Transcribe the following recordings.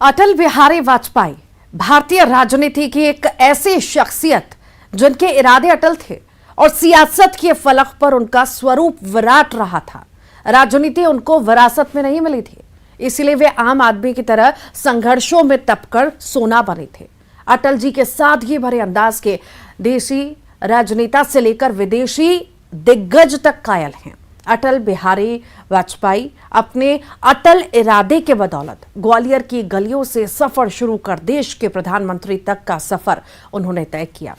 अटल बिहारी वाजपेयी भारतीय राजनीति की एक ऐसी शख्सियत जिनके इरादे अटल थे और सियासत के फलक पर उनका स्वरूप विराट रहा था। राजनीति उनको विरासत में नहीं मिली थी, इसलिए वे आम आदमी की तरह संघर्षों में तपकर सोना बने थे। अटल जी के सादगी भरे अंदाज के देशी राजनेता से लेकर विदेशी दिग्गज तक कायल हैं। अटल बिहारी वाजपेयी अपने अटल इरादे के बदौलत ग्वालियर की गलियों से सफर शुरू कर देश के प्रधानमंत्री तक का सफर उन्होंने तय किया।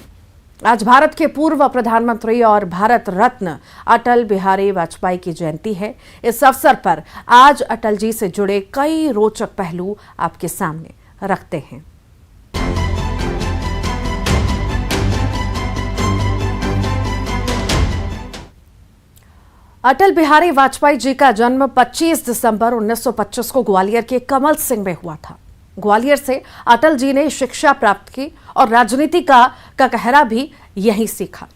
आज भारत के पूर्व प्रधानमंत्री और भारत रत्न अटल बिहारी वाजपेयी की जयंती है। इस अवसर पर आज अटल जी से जुड़े कई रोचक पहलू आपके सामने रखते हैं। अटल बिहारी वाजपेयी जी का जन्म 25 दिसंबर 1925 को ग्वालियर के कमल सिंह में हुआ था। ग्वालियर से अटल जी ने शिक्षा प्राप्त की और राजनीति का कहरा भी यहीं सीखा।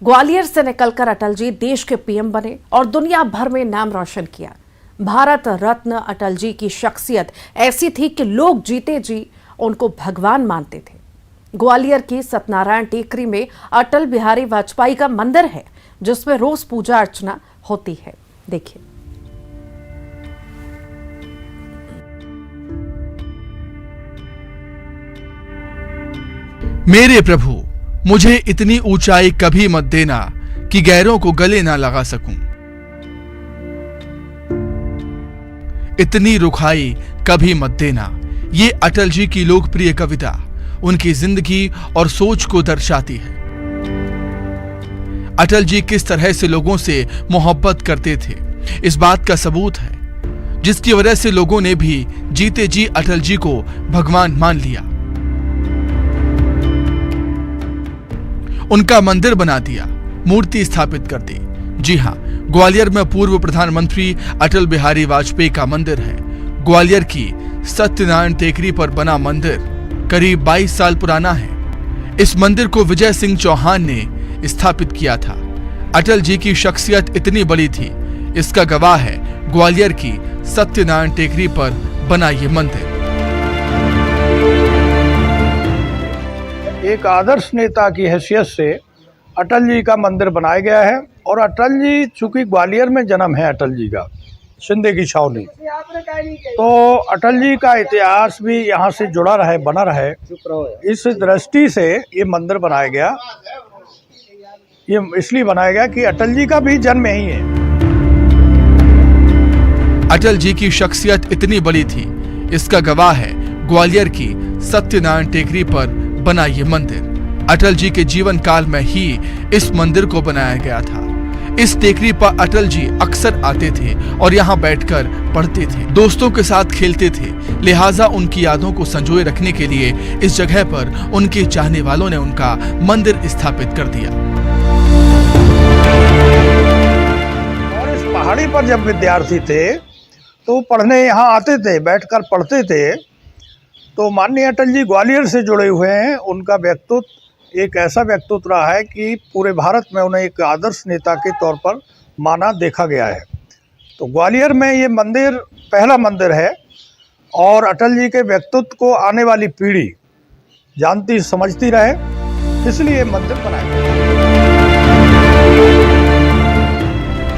ग्वालियर से निकलकर अटल जी देश के पीएम बने और दुनिया भर में नाम रोशन किया। भारत रत्न अटल जी की शख्सियत ऐसी थी कि लोग जीते जी उनको भगवान मानते थे। ग्वालियर की सत्यनारायण टेकरी में अटल बिहारी वाजपेयी का मंदिर है, जिसमें रोज पूजा अर्चना होती है। देखिए। मेरे प्रभु, मुझे इतनी ऊंचाई कभी मत देना कि गैरों को गले ना लगा सकूं। इतनी रुखाई कभी मत देना। ये अटल जी की लोकप्रिय कविता उनकी जिंदगी और सोच को दर्शाती है। अटल जी किस तरह से लोगों से मोहब्बत करते थे, इस बात का सबूत है, जिसकी वजह से लोगों ने भी जीते जी अटल जी को भगवान मान लिया, उनका मंदिर बना दिया, मूर्ति स्थापित कर दी। जी हां, ग्वालियर में पूर्व प्रधानमंत्री अटल बिहारी वाजपेयी का मंदिर है। ग्वालियर की सत्यनारायण टेकरी पर बना मंदिर करीब 22 साल पुराना है। इस मंदिर को विजय सिंह चौहान ने स्थापित किया था। अटल जी की शख्सियत इतनी बड़ी थी, इसका गवाह है ग्वालियर की सत्यनारायण टेकरी पर बना ये मंदिर। एक आदर्श नेता की हैसियत से अटल जी का मंदिर बनाया गया है। और अटल जी, चूंकि ग्वालियर में जन्म है अटल जी का, शिंदे की छावनी, तो अटल जी का इतिहास भी यहाँ से जुड़ा रहे, बना रहे, इस दृष्टि से ये मंदिर बनाया गया। ये इसलिए बनाया गया कि अटल जी का भी जन्म यही है। अटल जी की शख्सियत इतनी बड़ी थी, इसका गवाह है ग्वालियर की सत्यनारायण टेकरी पर बना ये मंदिर। अटल जी के जीवन काल में ही इस मंदिर को बनाया गया था। इस टेकरी पर अटल जी अक्सर आते थे और यहाँ बैठकर पढ़ते थे, दोस्तों के साथ खेलते थे। लिहाजा उनकी यादों को संजोए रखने के लिए इस जगह पर उनके चाहने वालों ने उनका मंदिर स्थापित कर दिया। और इस पहाड़ी पर जब विद्यार्थी थे तो पढ़ने यहाँ आते थे, बैठकर पढ़ते थे। तो माननीय अटल जी ग्वालियर से जुड़े हुए हैं। उनका व्यक्तित्व एक ऐसा व्यक्तित्व रहा है कि पूरे भारत में उन्हें एक आदर्श नेता के तौर पर माना, देखा गया है। तो ग्वालियर में ये मंदिर पहला मंदिर है और अटल जी के व्यक्तित्व को आने वाली पीढ़ी जानती समझती रहे, इसलिए मंदिर बनाया गया।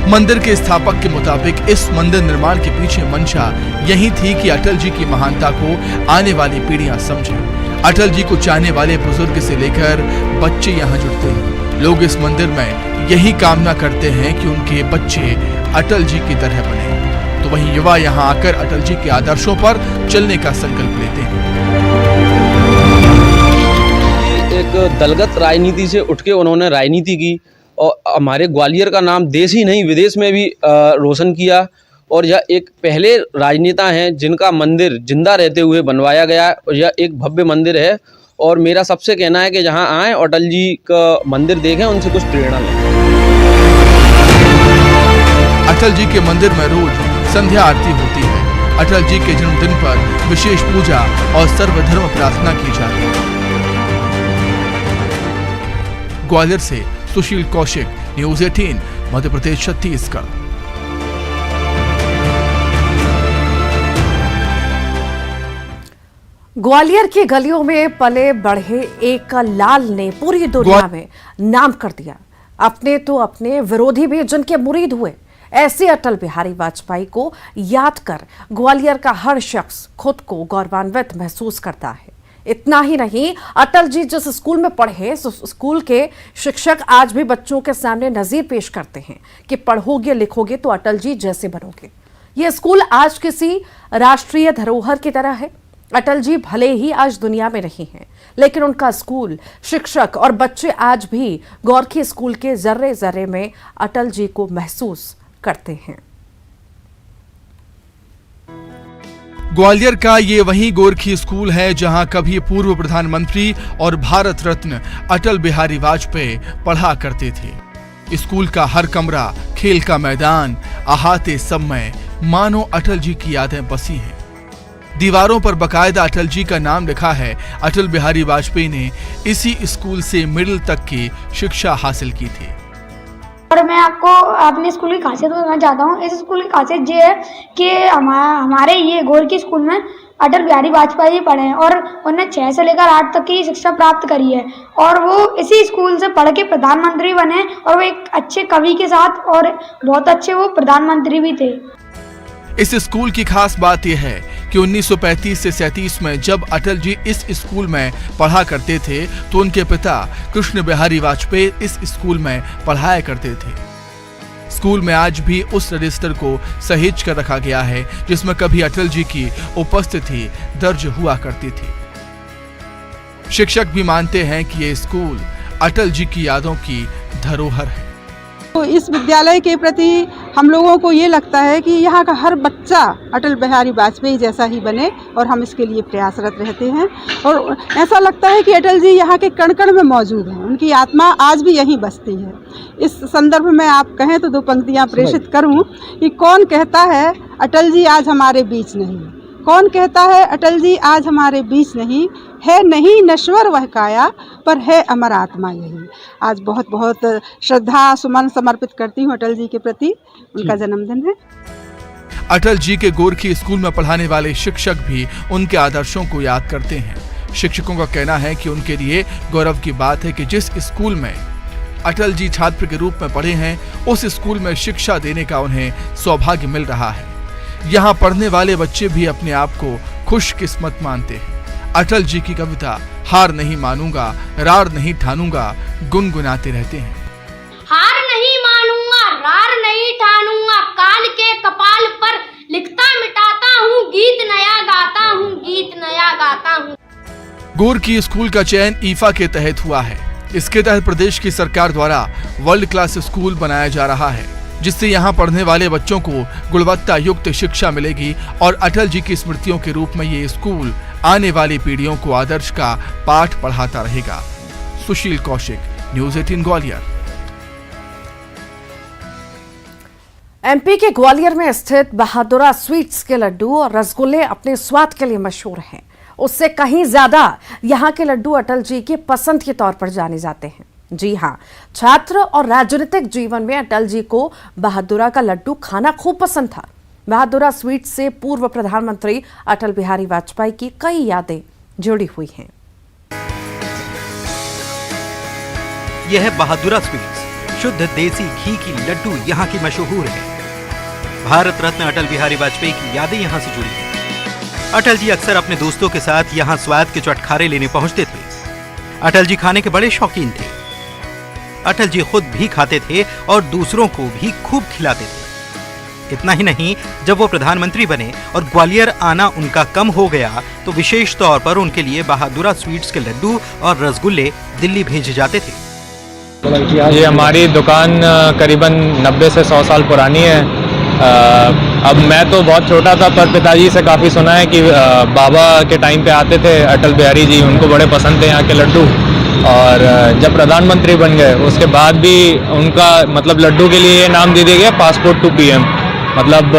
मंदिर के स्थापक के मुताबिक इस मंदिर निर्माण के पीछे मंशा यही थी कि अटल जी की महानता को आने वाली पीढ़ियां समझें। अटल जी को चाहने वाले बुजुर्ग से लेकर बच्चे यहाँ जुड़ते हैं। लोग इस मंदिर में यही कामना करते हैं कि उनके बच्चे अटल जी की तरह बने। तो वहीं युवा यहाँ आकर अटल जी के आदर्शों पर चलने का संकल्प लेते हैं। एक दलगत राजनीति से उठ के उन्होंने राजनीति की और हमारे ग्वालियर का नाम देश ही नहीं विदेश में भी रोशन किया। और यह एक पहले राजनेता हैं जिनका मंदिर जिंदा रहते हुए बनवाया गया। और यह एक भव्य मंदिर है और मेरा सबसे कहना है कि जहां आएँ अटल जी का मंदिर देखें, उनसे कुछ प्रेरणा लें। अटल जी के मंदिर में रोज संध्या आरती होती है। अटल जी के जन्मदिन पर विशेष पूजा और सर्वधर्म प्रार्थना की जाती है। ग्वालियर से सुशील कौशिक, न्यूज़ 18, मध्य प्रदेश, छत्तीसगढ़। ग्वालियर की गलियों में पले बढ़े एक लाल ने पूरी दुनिया में नाम कर दिया। अपने तो अपने विरोधी भी जिनके मुरीद हुए। ऐसे अटल बिहारी वाजपेयी को याद कर ग्वालियर का हर शख्स खुद को गौरवान्वित महसूस करता है। इतना ही नहीं, अटल जी जिस स्कूल में पढ़े उस स्कूल के शिक्षक आज भी बच्चों के सामने नजीर पेश करते हैं कि पढ़ोगे लिखोगे तो अटल जी जैसे बनोगे। ये स्कूल आज किसी राष्ट्रीय धरोहर की तरह है। अटल जी भले ही आज दुनिया में नहीं हैं, लेकिन उनका स्कूल, शिक्षक और बच्चे आज भी गोरखी स्कूल के जर्रे जर्रे में अटल जी को महसूस करते हैं। ग्वालियर का ये वही गोरखी स्कूल है जहां कभी पूर्व प्रधानमंत्री और भारत रत्न अटल बिहारी वाजपेयी पढ़ा करते थे। स्कूल का हर कमरा, खेल का मैदान, अहाते सब में मानो अटल जी की यादें बसी हैं। दीवारों पर बकायदा अटल जी का नाम लिखा है। अटल बिहारी वाजपेयी ने इसी स्कूल से मिडिल तक की शिक्षा हासिल की थी। और मैं आपको अपने स्कूल की खासियत बताना चाहता हूँ। इस स्कूल की खासियत ये है कि हमारे ये गोरखी स्कूल में अटल बिहारी वाजपेयी जी पढ़े हैं और उन्होंने 6 से लेकर 8 तक की शिक्षा प्राप्त करी है और वो इसी स्कूल से पढ़ के प्रधानमंत्री बने और वो एक अच्छे कवि के साथ और बहुत अच्छे वो प्रधानमंत्री भी थे। इस स्कूल की खास बात यह है कि 1935 से 37 में जब अटल जी इस स्कूल में पढ़ा करते थे तो उनके पिता कृष्ण बिहारी वाजपेयी इस स्कूल में पढ़ाया करते थे। स्कूल में आज भी उस रजिस्टर को सहेज कर रखा गया है जिसमें कभी अटल जी की उपस्थिति दर्ज हुआ करती थी। शिक्षक भी मानते हैं कि ये स्कूल अटल जी की यादों की धरोहर है। तो इस विद्यालय के प्रति हम लोगों को ये लगता है कि यहाँ का हर बच्चा अटल बिहारी वाजपेयी जैसा ही बने और हम इसके लिए प्रयासरत रहते हैं। और ऐसा लगता है कि अटल जी यहाँ के कण कण में मौजूद हैं, उनकी आत्मा आज भी यहीं बसती है। इस संदर्भ में आप कहें तो 2 पंक्तियाँ प्रेषित करूँ कि कौन कहता है अटल जी आज हमारे बीच नहीं, कौन कहता है अटल जी आज हमारे बीच नहीं, है नहीं नश्वर वह काया पर है अमर आत्मा यही। आज बहुत बहुत श्रद्धा सुमन समर्पित करती हूँ अटल जी के प्रति, उनका जन्मदिन है। अटल जी के गोरखी स्कूल में पढ़ाने वाले शिक्षक भी उनके आदर्शों को याद करते हैं। शिक्षकों का कहना है कि उनके लिए गौरव की बात है कि जिस स्कूल में अटल जी छात्र के रूप में पढ़े हैं उस स्कूल में शिक्षा देने का उन्हें सौभाग्य मिल रहा है। यहाँ पढ़ने वाले बच्चे भी अपने आप को खुशकिस्मत मानते हैं। अटल जी की कविता हार नहीं मानूंगा, रार नहीं ठानूंगा गुनगुनाते रहते हैं। हार नहीं मानूंगा, रार नहीं ठानूंगा, काल के कपाल पर लिखता मिटाता हूँ, गीत नया गाता हूँ, गीत नया गाता हूँ। गोरखी स्कूल का चयन ईफा के तहत हुआ है। इसके तहत प्रदेश की सरकार द्वारा वर्ल्ड क्लास स्कूल बनाया जा रहा है, जिससे यहाँ पढ़ने वाले बच्चों को गुणवत्ता युक्त शिक्षा मिलेगी और अटल जी की स्मृतियों के रूप में ये स्कूल आने वाली पीढ़ियों को आदर्श का पाठ पढ़ाता रहेगा। सुशील कौशिक, न्यूज़ 18 ग्वालियर। एमपी के ग्वालियर में स्थित बहादुरा स्वीट्स के लड्डू और रसगुल्ले अपने स्वाद के लिए मशहूर हैं। उससे कहीं ज्यादा यहाँ के लड्डू अटल जी की पसंद के तौर पर जाने जाते हैं। जी हाँ, छात्र और राजनीतिक जीवन में अटल जी को बहादुरा का लड्डू खाना खूब पसंद था। बहादुरा स्वीट से पूर्व प्रधानमंत्री अटल बिहारी वाजपेयी की कई यादें जुड़ी हुई हैं। यह है बहादुरा स्वीट्स, शुद्ध देसी घी की लड्डू यहाँ की मशहूर है। भारत रत्न अटल बिहारी वाजपेयी की यादें यहाँ से जुड़ी हैं। अटल जी अक्सर अपने दोस्तों के साथ यहाँ स्वाद के चटखारे लेने पहुंचते थे। अटल जी खाने के बड़े शौकीन थे। अटल जी खुद भी खाते थे और दूसरों को भी खूब खिलाते थे। इतना ही नहीं, जब वो प्रधानमंत्री बने और ग्वालियर आना उनका कम हो गया तो विशेष तौर पर उनके लिए बहादुरा स्वीट्स के लड्डू और रसगुल्ले दिल्ली भेजे जाते थे। ये हमारी दुकान करीबन 90 से 100 साल पुरानी है। अब मैं तो बहुत छोटा था, पर पिताजी से काफ़ी सुना है कि बाबा के टाइम पे आते थे अटल बिहारी जी, उनको बड़े पसंद थे यहाँ के लड्डू। और जब प्रधानमंत्री बन गए उसके बाद भी उनका मतलब लड्डू के लिए ये नाम दे दिया गया पासपोर्ट टू पीएम। मतलब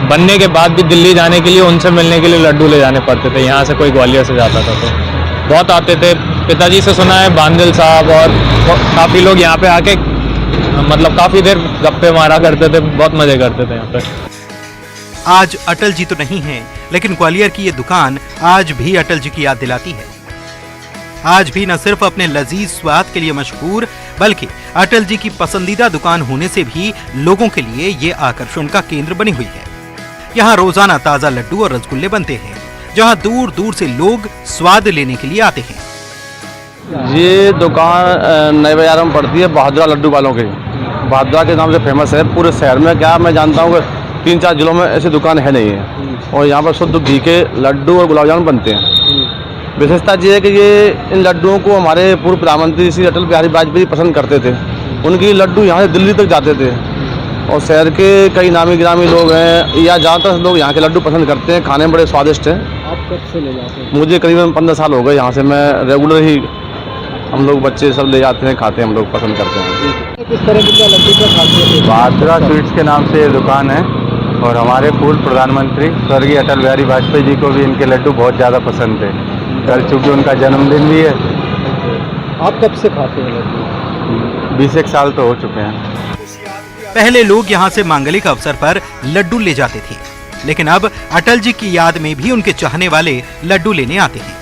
बनने के बाद भी दिल्ली जाने के लिए उनसे मिलने के लिए लड्डू ले जाने पड़ते थे। यहाँ से कोई ग्वालियर से जाता था तो बहुत आते थे। पिताजी से सुना है बांदल साहब और काफ़ी लोग यहाँ पे आके मतलब काफ़ी देर गप्पे मारा करते थे, बहुत मज़े करते थे यहाँ पे। आज अटल जी तो नहीं हैं, लेकिन ग्वालियर की ये दुकान आज भी अटल जी की याद दिलाती है। आज भी न सिर्फ अपने लजीज स्वाद के लिए मशहूर, बल्कि अटल जी की पसंदीदा दुकान होने से भी लोगों के लिए ये आकर्षण का केंद्र बनी हुई है। यहाँ रोजाना ताजा लड्डू और रसगुल्ले बनते हैं, जहाँ दूर दूर से लोग स्वाद लेने के लिए आते हैं। ये दुकान नए बाजार में पड़ती है, बहादुरा लड्डू वालों की। बहादुरा के नाम से फेमस है पूरे शहर में। क्या मैं जानता हूँ कि 3-4 जिलों में ऐसी दुकान है नहीं है। और यहाँ पर शुद्ध घी के लड्डू और गुलाब जामुन बनते हैं। विशेषता ये है कि ये इन लड्डुओं को हमारे पूर्व प्रधानमंत्री श्री अटल बिहारी वाजपेयी पसंद करते थे। उनकी लड्डू यहाँ से दिल्ली तक जाते थे और शहर के कई नामी गिरामी लोग हैं या ज़्यादातर लोग यहाँ के लड्डू पसंद करते हैं। खाने में बड़े स्वादिष्ट हैं। आप कब से ले जाते हैं? मुझे करीबन 15 साल हो गए। यहाँ से मैं रेगुलर ही, हम लोग बच्चे सब ले जाते हैं, खाते हैं, हम लोग पसंद करते हैं। किस तरह की लड्डू का खाते हैं? बहादुरा स्वीट्स के नाम से ये दुकान है और हमारे पूर्व प्रधानमंत्री स्वर्गीय अटल बिहारी वाजपेयी जी को भी इनके लड्डू बहुत ज़्यादा पसंद थे। कल चूँकि उनका जन्मदिन भी है। आप कब से खाते हैं लड्डू? 20 साल तो हो चुके हैं। पहले लोग यहाँ से मांगलिक अवसर पर लड्डू ले जाते थे, लेकिन अब अटल जी की याद में भी उनके चाहने वाले लड्डू लेने आते हैं।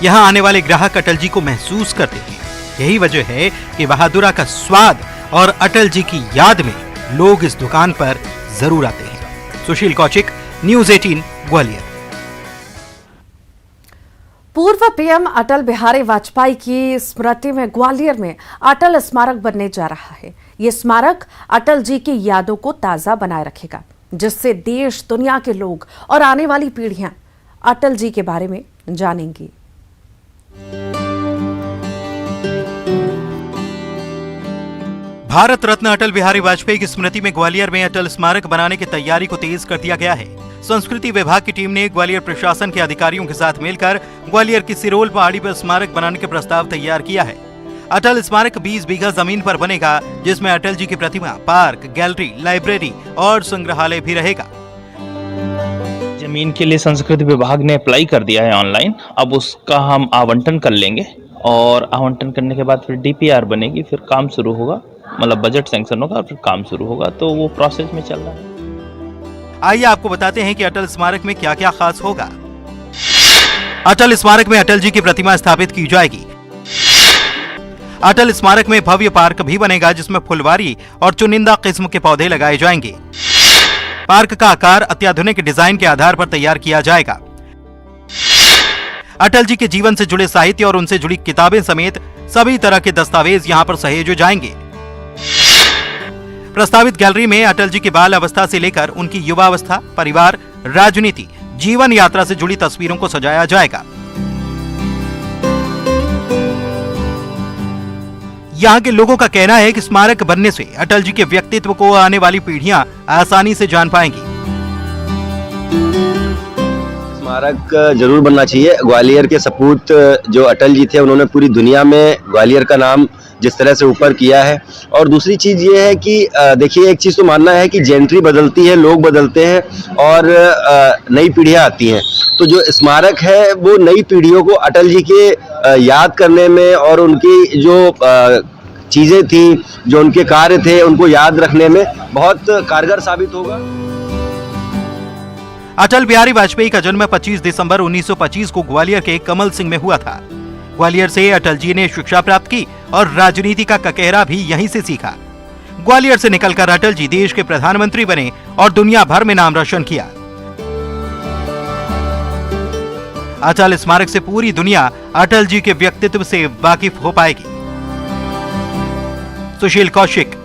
यहाँ आने वाले ग्राहक अटल जी को महसूस करते हैं। यही वजह है कि बहादुरा का स्वाद और अटल जी की याद में लोग इस दुकान पर जरूर आते हैं। सुशील कौशिक, न्यूज़ 18, ग्वालियर। पूर्व पीएम अटल बिहारी वाजपेयी की स्मृति में ग्वालियर में अटल स्मारक बनने जा रहा है। ये स्मारक अटल जी की यादों को ताजा बनाए रखेगा, जिससे देश दुनिया के लोग और आने वाली पीढ़ियां अटल जी के बारे में जानेंगी। भारत रत्न अटल बिहारी वाजपेयी की स्मृति में ग्वालियर में अटल स्मारक बनाने की तैयारी को तेज कर दिया गया है। संस्कृति विभाग की टीम ने ग्वालियर प्रशासन के अधिकारियों के साथ मिलकर ग्वालियर की सिरोल पहाड़ी पर स्मारक बनाने के प्रस्ताव तैयार किया है। अटल स्मारक 20 बीघा जमीन पर बनेगा, जिसमें अटल जी की प्रतिमा, पार्क, गैलरी, लाइब्रेरी और संग्रहालय भी रहेगा। जमीन के लिए संस्कृति विभाग ने अप्लाई कर दिया है ऑनलाइन। अब उसका हम आवंटन कर लेंगे और आवंटन करने के बाद फिर डीपीआर बनेगी, फिर काम शुरू होगा, मतलब बजट सैंक्शन होगा और फिर काम शुरू होगा। तो वो प्रोसेस में चल रहा है। आइए आपको बताते हैं कि अटल स्मारक में क्या क्या खास होगा। अटल स्मारक में अटल जी की प्रतिमा स्थापित की जाएगी। अटल स्मारक में भव्य पार्क भी बनेगा, जिसमें फुलवारी और चुनिंदा किस्म के पौधे लगाए जाएंगे। पार्क का आकार अत्याधुनिक डिजाइन के आधार पर तैयार किया जाएगा। अटल जी के जीवन से जुड़े साहित्य और उनसे जुड़ी किताबें समेत सभी तरह के दस्तावेज यहां पर सहेजे जाएंगे। प्रस्तावित गैलरी में अटल जी की बाल अवस्था से लेकर उनकी युवावस्था, परिवार, राजनीति, जीवन यात्रा से जुड़ी तस्वीरों को सजाया जाएगा। यहाँ के लोगों का कहना है कि स्मारक बनने से अटल जी के व्यक्तित्व को आने वाली पीढ़ियां आसानी से जान पाएंगी। स्मारक जरूर बनना चाहिए। ग्वालियर के सपूत जो अटल जी थे, उन्होंने पूरी दुनिया में ग्वालियर का नाम जिस तरह से ऊपर किया है। और दूसरी चीज ये है कि देखिए, एक चीज तो मानना है कि जेंट्री बदलती है, लोग बदलते हैं और नई पीढ़ियां आती हैं। तो जो स्मारक है वो नई पीढ़ियों को अटल जी के याद करने में और उनकी जो चीजें थी, जो उनके कार्य थे, उनको याद रखने में बहुत कारगर साबित होगा। अटल बिहारी वाजपेयी का जन्म 25 दिसंबर 1925 को ग्वालियर के कमल सिंह में हुआ था। ग्वालियर से अटल जी ने शिक्षा प्राप्त की और राजनीति का ककेरा भी यहीं से सीखा। ग्वालियर से निकलकर अटल जी देश के प्रधानमंत्री बने और दुनिया भर में नाम रोशन किया। अटल स्मारक से पूरी दुनिया अटल जी के व्यक्तित्व से वाकिफ हो पाएगी। सुशील कौशिक,